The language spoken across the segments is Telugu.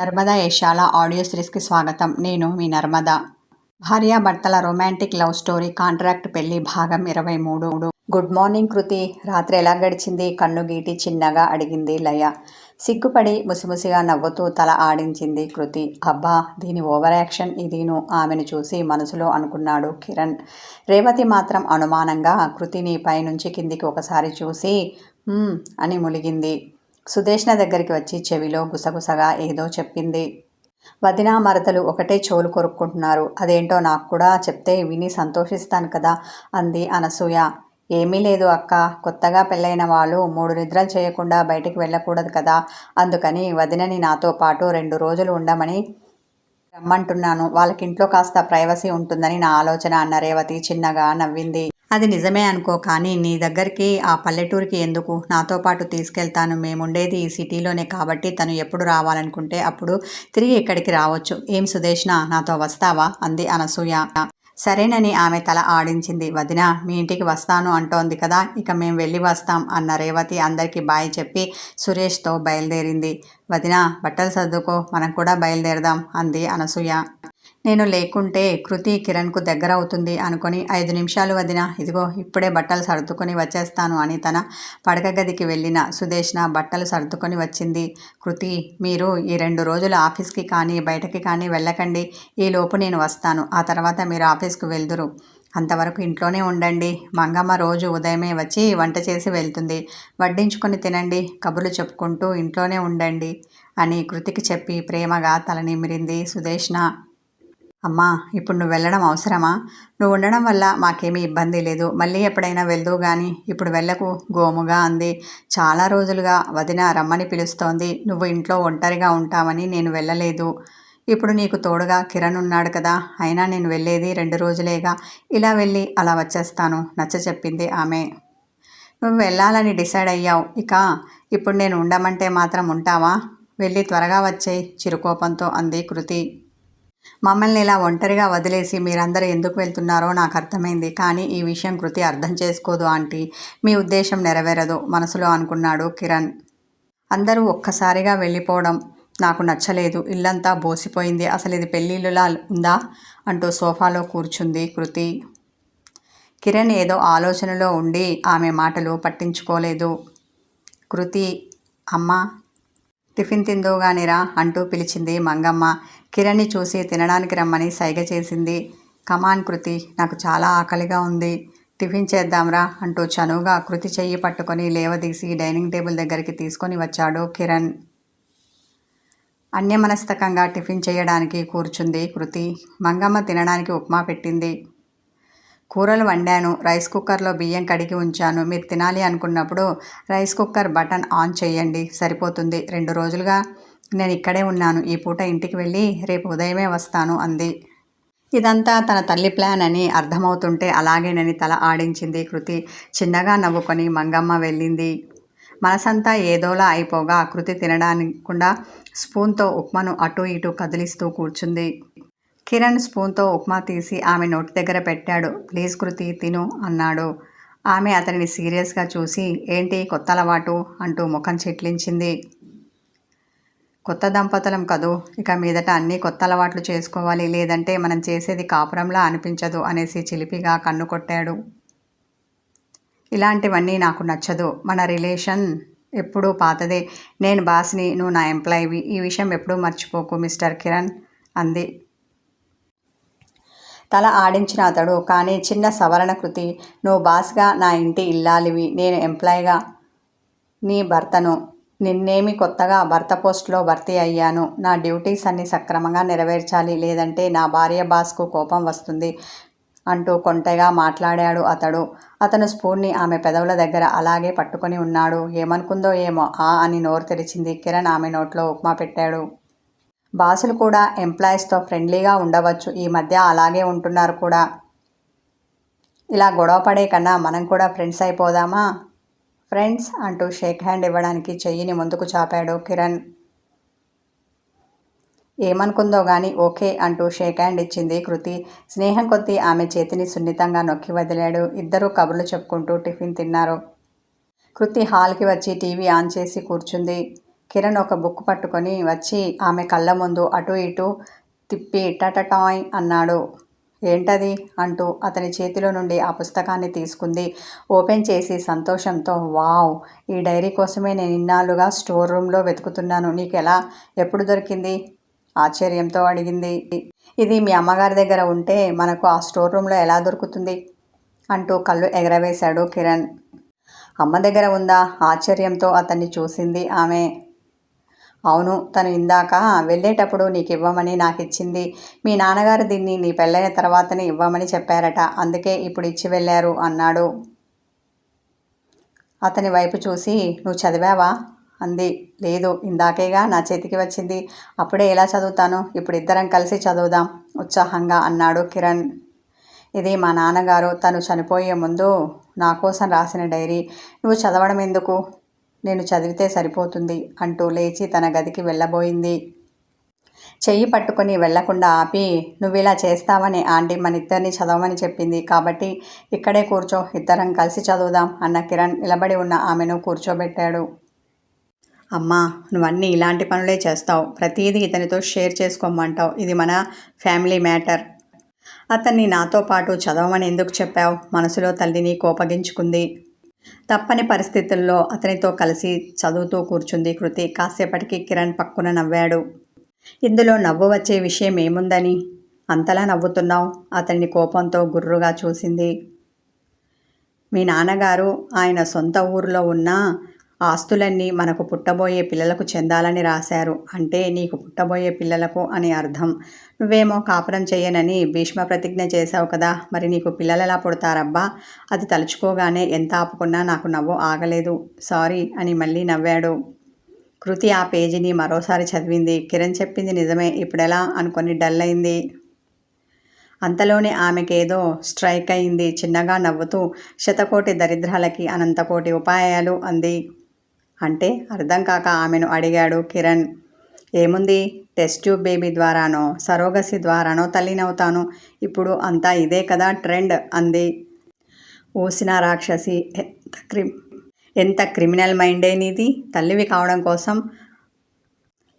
నర్మదా యశాల ఆడియో సిరీస్కి స్వాగతం. నేను మీ నర్మదా. భార్యాభర్తల రొమాంటిక్ లవ్ స్టోరీ కాంట్రాక్ట్ పెళ్లి భాగం 23. గుడ్ మార్నింగ్ కృతి. రాత్రి ఎలా గడిచింది? కన్ను గీటి చిన్నగా అడిగింది లయ. సిగ్గుపడి ముసిముసిగా నవ్వుతూ తల ఆడించింది కృతి. అబ్బా, దీని ఓవర్ యాక్షన్ ఇదీను ఆమెను చూసి మనసులో అనుకున్నాడు కిరణ్. రేవతి మాత్రం అనుమానంగా కృతిని పైనుంచి కిందికి ఒకసారి చూసి అని ములిగింది. సుదేష్ణ దగ్గరికి వచ్చి చెవిలో గుసగుసగా ఏదో చెప్పింది. వదినా మరదలు ఒకటే చెవులు కొరుక్కుంటున్నారు. అదేంటో నాకు కూడా చెప్తే విని సంతోషిస్తాను కదా అంది అనసూయ. ఏమీ లేదు అక్క, కొత్తగా పెళ్ళైన వాళ్ళు 3 నిద్రలు చేయకుండా బయటికి వెళ్ళకూడదు కదా, అందుకని వదినని నాతో పాటు 2 రోజులు ఉండమని రమ్మంటున్నాను. వాళ్ళకింట్లో కాస్త ప్రైవసీ ఉంటుందని నా ఆలోచన అన్న రేవతి చిన్నగా నవ్వింది. అది నిజమే అనుకో, కానీ నీ దగ్గరికి ఆ పల్లెటూరికి ఎందుకు? నాతో పాటు తీసుకెళ్తాను. మేముండేది ఈ సిటీలోనే కాబట్టి తను ఎప్పుడు రావాలనుకుంటే అప్పుడు తిరిగి ఇక్కడికి రావచ్చు. ఏం సుదేష్ణ, నాతో వస్తావా అంది అనసూయ. సరేనని ఆమె తల ఆడించింది. వదిన మీ ఇంటికి వస్తాను అంటోంది కదా, ఇక మేం వెళ్ళి వస్తాం అన్న రేవతి అందరికీ బాయ్ చెప్పి సురేష్తో బయలుదేరింది. వదిన బట్టలు సర్దుకో, మనం కూడా బయలుదేరదాం అంది అనసూయ. నేను లేకుంటే కృతి కిరణ్కు దగ్గర అవుతుంది అనుకొని 5 నిమిషాలు వదిన, ఇదిగో ఇప్పుడే బట్టలు సర్దుకొని వచ్చేస్తాను అని తన పడక గదికి వెళ్ళిన సుదేష్ణ బట్టలు సర్దుకొని వచ్చింది. కృతి, మీరు ఈ 2 రోజులు ఆఫీస్కి కానీ బయటకి కానీ వెళ్ళకండి. ఈలోపు నేను వస్తాను. ఆ తర్వాత మీరు ఆఫీస్కి వెళ్దురు. అంతవరకు ఇంట్లోనే ఉండండి. మంగమ్మ రోజు ఉదయమే వచ్చి వంట చేసి వెళ్తుంది. వడ్డించుకొని తినండి, కబుర్లు చెప్పుకుంటూ ఇంట్లోనే ఉండండి అని కృతికి చెప్పి ప్రేమగా తల నిమిరింది సుదేష్ణ. అమ్మా, ఇప్పుడు నువ్వు వెళ్ళడం అవసరమా? నువ్వు ఉండడం వల్ల మాకేమీ ఇబ్బంది లేదు. మళ్ళీ ఎప్పుడైనా వెళ్దువు గాని ఇప్పుడు వెళ్ళకు గోముగా అంది. చాలా రోజులుగా వదిన రమ్మని పిలుస్తోంది. నువ్వు ఇంట్లో ఒంటరిగా ఉంటావని నేను వెళ్ళలేదు. ఇప్పుడు నీకు తోడుగా కిరణ్ ఉన్నాడు కదా, అయినా నేను వెళ్ళేది 2 రోజులేగా. ఇలా వెళ్ళి అలా వచ్చేస్తాను నచ్చ చెప్పింది ఆమె. నువ్వు వెళ్ళాలని డిసైడ్ అయ్యావు, ఇక ఇప్పుడు నేను ఉండమంటే మాత్రం ఉంటావా? వెళ్ళి త్వరగా వచ్చేయి చిరుకోపంతో అంది కృతి. మమ్మల్ని ఇలా ఒంటరిగా వదిలేసి మీరందరూ ఎందుకు వెళ్తున్నారో నాకు అర్థమైంది, కానీ ఈ విషయం కృతి అర్థం చేసుకోదు ఆంటీ. మీ ఉద్దేశం నెరవేరదు మనసులో అనుకున్నాడు కిరణ్. అందరూ ఒక్కసారిగా వెళ్ళిపోవడం నాకు నచ్చలేదు. ఇల్లంతా బోసిపోయింది. అసలు ఇది పెళ్ళిళ్ళులా ఉందా అంటూ సోఫాలో కూర్చుంది కృతి. కిరణ్ ఏదో ఆలోచనలో ఉండి ఆమె మాటలు పట్టించుకోలేదు. కృతి, అమ్మా టిఫిన్ తిందువుగానిరా అంటూ పిలిచింది మంగమ్మ. కిరణ్ని చూసి తినడానికి రమ్మని సైగ చేసింది. కమాన్ కృతి, నాకు చాలా ఆకలిగా ఉంది, టిఫిన్ చేద్దాంరా అంటూ చనువుగా కృతి చెయ్యి పట్టుకొని లేవదీసి డైనింగ్ టేబుల్ దగ్గరికి తీసుకొని వచ్చాడు కిరణ్. అన్యమనస్తకంగా టిఫిన్ చేయడానికి కూర్చుంది కృతి. మంగమ్మ తినడానికి ఉప్మా పెట్టింది. కూరలు వండాను, రైస్ కుక్కర్లో బియ్యం కడిగి ఉంచాను. మీరు తినాలి అనుకున్నప్పుడు రైస్ కుక్కర్ బటన్ ఆన్ చేయండి, సరిపోతుంది. 2 రోజులుగా నేను ఇక్కడే ఉన్నాను. ఈ పూట ఇంటికి వెళ్ళి రేపు ఉదయమే వస్తాను అంది. ఇదంతా తన తల్లి ప్లాన్ అని అర్థమవుతుంటే అలాగేనని తల ఆడించింది కృతి. చిన్నగా నవ్వుకొని మంగమ్మ వెళ్ళింది. మనసంతా ఏదోలా అయిపోగా కృతి తినడానికుండా స్పూన్తో ఉప్మాను అటూ ఇటూ కదిలిస్తూ కూర్చుంది. కిరణ్ స్పూన్తో ఉప్మా తీసి ఆమె నోటి దగ్గర పెట్టాడు. ప్లీజ్ కృతి తిను అన్నాడు. ఆమె అతనిని సీరియస్గా చూసి ఏంటి కొత్త అలవాటు అంటూ ముఖం చిట్లించింది. కొత్త దంపతులం కదూ, ఇక మీదట అన్నీ కొత్త అలవాట్లు చేసుకోవాలి, లేదంటే మనం చేసేది కాపురంలా అనిపించదు అనేసి చిలిపిగా కన్ను కొట్టాడు. ఇలాంటివన్నీ నాకు నచ్చదు. మన రిలేషన్ ఎప్పుడూ పాతదే. నేను బాస్ని, నువ్వు నా ఎంప్లాయీవి. ఈ విషయం ఎప్పుడూ మర్చిపోకు మిస్టర్ కిరణ్ అంది. తల ఆడించిన అతడు, కానీ చిన్న సవరణ కృతి. నువ్వు బాస్గా నా ఇంటి ఇల్లాలివి, నేను ఎంప్లాయ్గా నీ భర్తను. నిన్నేమి కొత్తగా భర్త పోస్టులో భర్తీ అయ్యాను. నా డ్యూటీస్ అన్నీ సక్రమంగా నెరవేర్చాలి, లేదంటే నా భార్య బాస్కు కోపం వస్తుంది అంటూ కొంటెగా మాట్లాడాడు అతడు. అతను స్పూన్ని ఆమె పెదవుల దగ్గర అలాగే పట్టుకొని ఉన్నాడు. ఏమనుకుందో ఏమో అని నోరు తెరిచింది. కిరణ్ ఆమె నోట్లో ఉప్మా పెట్టాడు. బాసులు కూడా ఎంప్లాయీస్తో ఫ్రెండ్లీగా ఉండవచ్చు, ఈ మధ్య అలాగే ఉంటున్నారు కూడా. ఇలా గొడవ పడే కన్నా మనం కూడా ఫ్రెండ్స్ అయిపోదామా? ఫ్రెండ్స్ అంటూ షేక్ హ్యాండ్ ఇవ్వడానికి చెయ్యిని ముందుకు చాపాడు కిరణ్. ఏమనుకుందో గాని ఓకే అంటూ షేక్ హ్యాండ్ ఇచ్చింది కృతి. స్నేహం కొద్దీ ఆమె చేతిని సున్నితంగా నొక్కి వదిలాడు. ఇద్దరూ కబుర్లు చెప్పుకుంటూ టిఫిన్ తిన్నారు. కృతి హాల్కి వచ్చి టీవీ ఆన్ చేసి కూర్చుంది. కిరణ్ ఒక బుక్ పట్టుకొని వచ్చి ఆమె కళ్ళ ముందు అటు ఇటు తిప్పి టటటాయ్ అన్నాడు. ఏంటది అంటూ అతని చేతిలో నుండి ఆ పుస్తకాన్ని తీసుకుంది. ఓపెన్ చేసి సంతోషంతో, వావ్, ఈ డైరీ కోసమే నేను ఇన్నాళ్ళుగా స్టోర్ రూమ్లో వెతుకుతున్నాను. నీకు ఎప్పుడు దొరికింది? ఆశ్చర్యంతో అడిగింది. ఇది మీ అమ్మగారి దగ్గర ఉంటే మనకు ఆ స్టోర్ రూమ్లో ఎలా దొరుకుతుంది అంటూ కళ్ళు ఎగరవేశాడు కిరణ్. అమ్మ దగ్గర ఉందా? ఆశ్చర్యంతో అతన్ని చూసింది ఆమె. అవును, తను ఇందాక వెళ్ళేటప్పుడు నీకు ఇవ్వమని నాకిచ్చింది. మీ నాన్నగారు దీన్ని నీ పెళ్ళైన తర్వాతనే ఇవ్వమని చెప్పారట, అందుకే ఇప్పుడు ఇచ్చి వెళ్ళారు అన్నాడు. అతని వైపు చూసి, నువ్వు చదివావా అంది. లేదు, ఇందాకేగా నా చేతికి వచ్చింది. అప్పుడే ఎలా చదువుతాను? ఇప్పుడు ఇద్దరం కలిసి చదువుదాం ఉత్సాహంగా అన్నాడు కిరణ్. ఇది మా నాన్నగారు తను చనిపోయే ముందు నా కోసం రాసిన డైరీ. నువ్వు చదవడం ఎందుకు? నేను చదివితే సరిపోతుంది అంటూ లేచి తన గదికి వెళ్ళబోయింది. చెయ్యి పట్టుకొని వెళ్లకుండా ఆపి, నువ్విలా చేస్తావని ఆంటీ మనిద్దరినీ చదవమని చెప్పింది. కాబట్టి ఇక్కడే కూర్చో, ఇద్దరం కలిసి చదువుదాం అన్న కిరణ్ నిలబడి ఉన్న ఆమెను కూర్చోబెట్టాడు. అమ్మా, నువ్వన్నీ ఇలాంటి పనులే చేస్తావు. ప్రతీదీ ఇతనితో షేర్ చేసుకోమంటావు. ఇది మన ఫ్యామిలీ మ్యాటర్. అతన్ని నాతో పాటు చదవమని ఎందుకు చెప్పావు? మనసులో తల్లిని కోపగించుకుంది. తప్పని పరిస్థితుల్లో అతనితో కలిసి చదువుతూ కూర్చుంది కృతి. కాసేపటికి కిరణ్ పక్కున నవ్వాడు. ఇందులో నవ్వు వచ్చే విషయం ఏముందని అంతలా నవ్వుతున్నావు? అతన్ని కోపంతో గుర్రుగా చూసింది. మీ నాన్నగారు ఆయన సొంత ఊరిలో ఉన్న ఆస్తులన్నీ మనకు పుట్టబోయే పిల్లలకు చెందాలని రాశారు. అంటే నీకు పుట్టబోయే పిల్లలకు అని అర్థం. నువ్వేమో కాపురం చేయనని భీష్మ ప్రతిజ్ఞ చేశావు కదా, మరి నీకు పిల్లలు ఎలా పుడతారబ్బా? అది తలుచుకోగానే ఎంత ఆపుకున్నా నాకు నవ్వు ఆగలేదు. సారీ అని మళ్ళీ నవ్వాడు. కృతి ఆ పేజీని మరోసారి చదివింది. కిరణ్ చెప్పింది నిజమే, ఇప్పుడెలా అనుకొని డల్ అయింది. అంతలోనే ఆమెకేదో స్ట్రైక్ అయింది. చిన్నగా నవ్వుతూ, శతకోటి దరిద్రాలకి అనంతకోటి ఉపాయాలు అంది. అంటే అర్థం కాక ఆమెను అడిగాడు కిరణ్. ఏముంది, టెస్ట్ ట్యూబ్ బేబీ ద్వారానో సరోగసి ద్వారానో తల్లినవుతాను. ఇప్పుడు అంతా ఇదే కదా ట్రెండ్ అంది. ఊసిన రాక్షసి, ఎంత క్రిమినల్ మైండే నీది. తల్లివి కావడం కోసం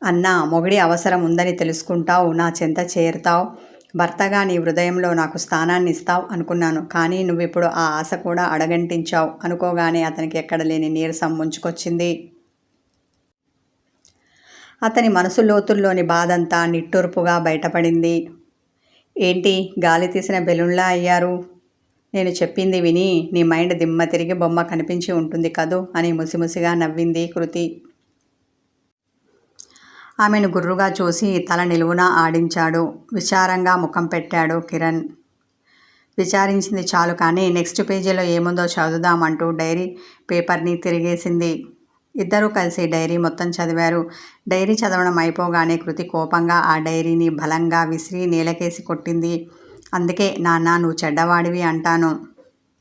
అన్న మొగుడి అవసరం ఉందని తెలుసుకుంటావు, నా చెంత చేరుతావు, భర్తగా నీ హృదయంలో నాకు స్థానాన్ని ఇస్తావు అనుకున్నాను. కానీ నువ్విప్పుడు ఆ ఆశ కూడా అడగంటించావు. అనుకోగానే అతనికి ఎక్కడ లేని నీరసం ముంచుకొచ్చింది. అతని మనసు లోతుల్లోని బాధంతా నిట్టూర్పుగా బయటపడింది. ఏంటి, గాలి తీసిన బెలూన్లా అయ్యారు? నేను చెప్పింది విని నీ మైండ్ దిమ్మ తిరిగి బొమ్మ కనిపించి ఉంటుంది కదూ అని ముసిముసిగా నవ్వింది కృతి. ఆమెను గుర్రుగా చూసి తల నిలువునా ఆడించాడు. విచారంగా ముఖం పెట్టాడు కిరణ్. విచారించింది చాలు కానీ నెక్స్ట్ పేజీలో ఏముందో చదువుదామంటూ డైరీ పేపర్ని తిరిగేసింది. ఇద్దరూ కలిసి డైరీ మొత్తం చదివారు. డైరీ చదవడం అయిపోగానే కృతి కోపంగా ఆ డైరీని బలంగా విసిరి నేలకేసి కొట్టింది. అందుకే నాన్న, నువ్వు చెడ్డవాడివి అంటాను.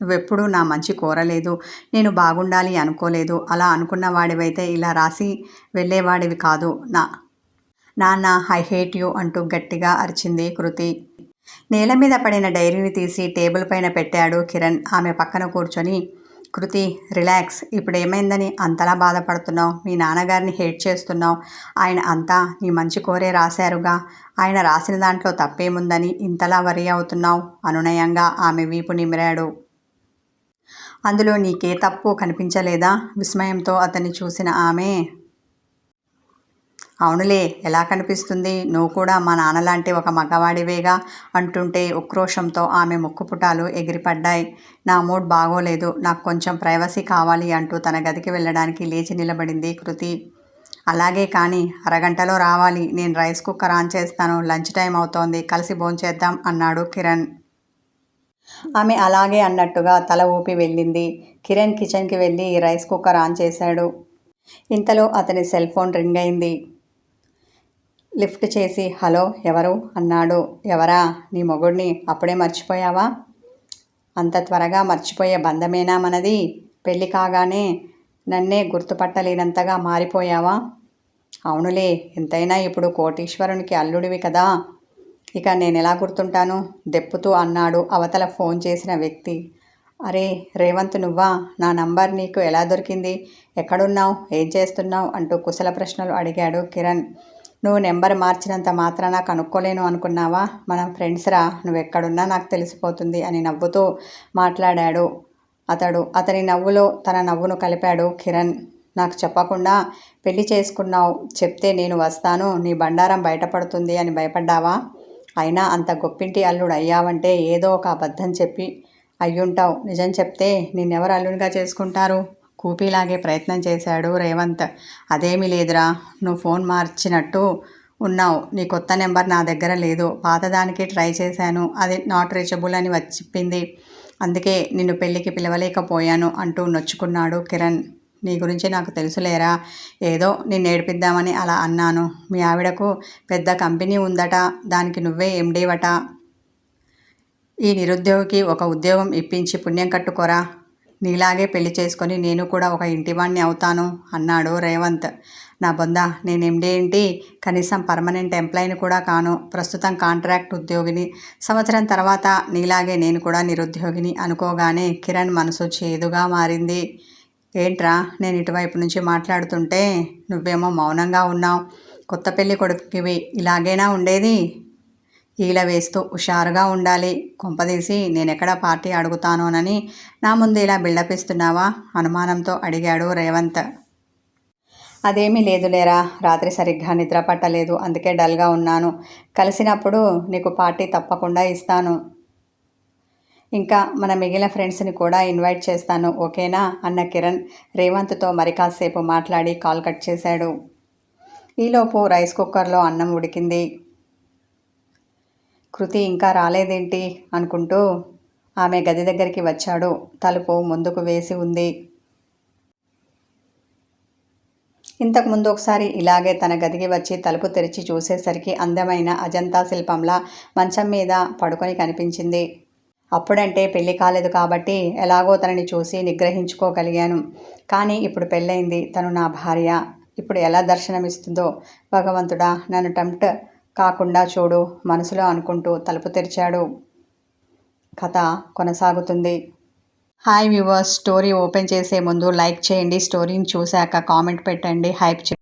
నువ్వెప్పుడూ నా మంచి కోరలేదు, నేను బాగుండాలి అనుకోలేదు. అలా అనుకున్న వాడివైతే ఇలా రాసి వెళ్ళేవాడివి కాదు. నాన్న, ఐ హేట్ యూ అంటూ గట్టిగా అరిచింది కృతి. నేల మీద పడిన డైరీని తీసి టేబుల్ పైన పెట్టాడు కిరణ్. ఆమె పక్కన కూర్చొని, కృతి రిలాక్స్, ఇప్పుడేమైందని అంతలా బాధపడుతున్నావు? మీ నాన్నగారిని హేట్ చేస్తున్నావు. ఆయన అంతా నీ మంచి కోరే రాశారుగా. ఆయన రాసిన దాంట్లో తప్పేముందని ఇంతలా వరి అవుతున్నావు? అనునయంగా ఆమె వీపు నిమిరాడు. అందులో నీకే తప్పు కనిపించలేదా? విస్మయంతో అతన్ని చూసిన ఆమె, అవునులే, ఎలా కనిపిస్తుంది? నువ్వు కూడా మా నాన్నలాంటి ఒక మగవాడివేగా అంటుంటే ఉక్రోషంతో ఆమె ముక్కుపుటాలు ఎగిరిపడ్డాయి. నా మూడ్ బాగోలేదు, నాకు కొంచెం ప్రైవసీ కావాలి అంటూ తన గదికి వెళ్ళడానికి లేచి నిలబడింది కృతి. అలాగే కానీ, అరగంటలో రావాలి. నేను రైస్ కుక్కర్ ఆన్ చేస్తాను. లంచ్ టైం అవుతోంది, కలిసి భోంచేద్దాం అన్నాడు కిరణ్. ఆమె అలాగే అన్నట్టుగా తల ఊపి వెళ్ళింది. కిరణ్ కిచెన్కి వెళ్ళి రైస్ కుక్కర్ ఆన్ చేశాడు. ఇంతలో అతని సెల్ ఫోన్ రింగ్ అయింది. లిఫ్ట్ చేసి, హలో, ఎవరు అన్నాడు. ఎవరా? నీ మొగుడిని. అప్పుడే మర్చిపోయావా? అంత త్వరగా మర్చిపోయే బంధమేనా మనది? పెళ్ళి కాగానే నన్నే గుర్తుపట్టలేనంతగా మారిపోయావా? అవునులే, ఎంతైనా ఇప్పుడు కోటీశ్వరునికి అల్లుడివి కదా. ఇక నేనెలా గుర్తుంటాను? దెప్పుతూ అన్నాడు అవతల ఫోన్ చేసిన వ్యక్తి. అరే రేవంత్ నువ్వా? నా నంబర్ నీకు ఎలా దొరికింది? ఎక్కడున్నావు? ఏం చేస్తున్నావు? అంటూ కుశల ప్రశ్నలు అడిగాడు కిరణ్. నువ్వు నెంబర్ మార్చినంత మాత్రాన కనుక్కోలేను అనుకున్నావా? మనం ఫ్రెండ్స్రా, నువ్వెక్కడున్నా నాకు తెలిసిపోతుంది అని నవ్వుతూ మాట్లాడాడు అతని నవ్వులో తన నవ్వును కలిపాడు కిరణ్. నాకు చెప్పకుండా పెళ్లి చేసుకున్నావు, చెప్తే నేను వస్తాను, నీ బండారం బయటపడుతుంది అని భయపడ్డావా? అయినా అంత గొప్పింటి అల్లుడు అయ్యావంటే ఏదో ఒక అబద్ధం చెప్పి అయ్యుంటావు. నిజం చెప్తే నిన్నెవరు అల్లునిగా చేసుకుంటారు? కూపీలాగే ప్రయత్నం చేశాడు రేవంత్. అదేమీ లేదురా, నువ్వు ఫోన్ మార్చినట్టు ఉన్నావు. నీ కొత్త నెంబర్ నా దగ్గర లేదు. పాతదానికి ట్రై చేశాను, అది నాట్ రీచబుల్ అని చెప్పింది. అందుకే నిన్ను పెళ్ళికి పిలవలేకపోయాను అంటూ నొచ్చుకున్నాడు కిరణ్. నీ గురించి నాకు తెలుసులేరా, ఏదో నిన్ను ఏడిపిద్దామని అలా అన్నాను. మీ ఆవిడకు పెద్ద కంపెనీ ఉందట, దానికి నువ్వే ఎండీవట. ఈ నిరుద్యోగికి ఒక ఉద్యోగం ఇప్పించి పుణ్యం కట్టుకోరా. నీలాగే పెళ్లి చేసుకొని నేను కూడా ఒక ఇంటివాణ్ణి అవుతాను అన్నాడు రేవంత్. నా బొంద, నేను ఎండీ ఏంటి, కనీసం పర్మనెంట్ ఎంప్లాయీని కూడా కాను. ప్రస్తుతం కాంట్రాక్ట్ ఉద్యోగిని. సంవత్సరం తర్వాత నీలాగే నేను కూడా నిరుద్యోగిని అనుకోగానే కిరణ్ మనసు చేదుగా మారింది. ఏంట్రా, నేను ఇటువైపు నుంచి మాట్లాడుతుంటే నువ్వేమో మౌనంగా ఉన్నావు. కొత్త పెళ్లి కొడుకువి ఇలాగేనా ఉండేది? ఈల వేస్తూ హుషారుగా ఉండాలి. కొంపదీసి నేనెక్కడ పార్టీ అడుగుతానోనని నా ముందు ఇలా బిల్డప్ ఇస్తున్నావా? అనుమానంతో అడిగాడు రేవంత్. అదేమీ లేదులేరా, రాత్రి సరిగ్గా నిద్ర పట్టలేదు, అందుకే డల్గా ఉన్నాను. కలిసినప్పుడు నీకు పార్టీ తప్పకుండా ఇస్తాను. ఇంకా మన మిగిలిన ఫ్రెండ్స్ని కూడా ఇన్వైట్ చేస్తాను, ఓకేనా అన్న కిరణ్ రేవంత్తో మరి కాసేపు మాట్లాడి కాల్ కట్ చేశాడు. ఈలోపు రైస్ కుక్కర్లో అన్నం ఉడికింది. కృతి ఇంకా రాలేదేంటి అనుకుంటూ ఆమె గది దగ్గరికి వచ్చాడు. తలుపు ముందుకు వేసి ఉంది. ఇంతకుముందు ఒకసారి ఇలాగే తన గదికి వచ్చి తలుపు తెరిచి చూసేసరికి అందమైన అజంతా శిల్పంలా మంచం మీద పడుకొని కనిపించింది. అప్పుడంటే పెళ్లి కాలేదు కాబట్టి ఎలాగో తనని చూసి నిగ్రహించుకోగలిగాను. కానీ ఇప్పుడు పెళ్ళయింది, తను నా భార్య. ఇప్పుడు ఎలా దర్శనమిస్తుందో భగవంతుడా, నన్ను టెంప్ట్ కాకుండా చూడు మనసులో అనుకుంటూ తలుపు తెరిచాడు. కథ కొనసాగుతుంది. హాయ్ వ్యూవర్స్, స్టోరీ ఓపెన్ చేసే ముందు లైక్ చేయండి, స్టోరీని చూశాక కామెంట్ పెట్టండి, హైప్